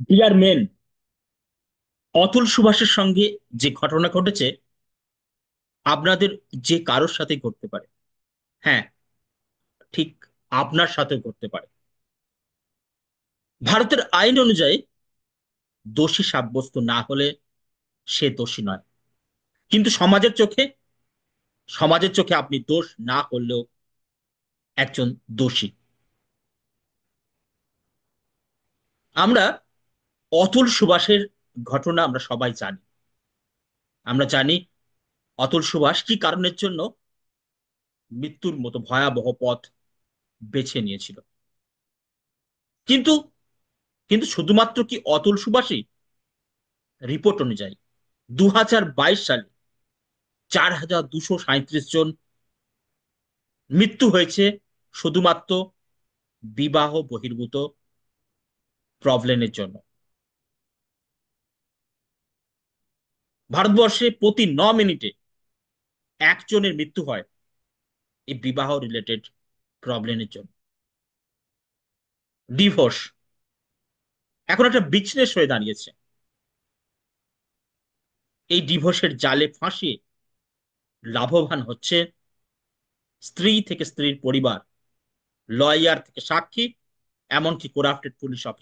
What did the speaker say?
Deer main, Atul সুভাষের সঙ্গে যে ঘটনা ঘটেছে আপনাদের যে কারোর সাথে ঘটতে পারে। হ্যাঁ, ঠিক আপনার সাথে ঘটতে পারে। ভারতের আইন অনুযায়ী দোষী সাব্যস্ত না হলে সে দোষী নয়, কিন্তু সমাজের চোখে আপনি দোষ না করলেও একজন দোষী। আমরা অতুল সুভাষের ঘটনা আমরা সবাই জানি। আমরা জানি অতুল সুভাষ কি কারণের জন্য মৃত্যুর মতো ভয়াবহ পথ বেছে নিয়েছিল। কিন্তু কিন্তু শুধুমাত্র কি অতুল সুভাষই? রিপোর্ট অনুযায়ী 2022 সালে 4237 জন মৃত্যু হয়েছে শুধুমাত্র বিবাহ বহির্ভূত প্রবলেমের জন্য। ভারতবর্ষে প্রতি 9 মিনিটে একজনের মৃত্যু হয় এই বিবাহ রিলেটেড প্রবলেমের জন্য। ডিভোর্স এখন একটা বিজনেস হয়ে দাঁড়িয়েছে। এই ডিভোর্সের জালে ফাঁসিয়ে লাভবান হচ্ছে স্ত্রী থেকে স্ত্রীর পরিবার, লয়ার থেকে সাক্ষী, এমনকি করাপ্টেড পুলিশ অফিসার।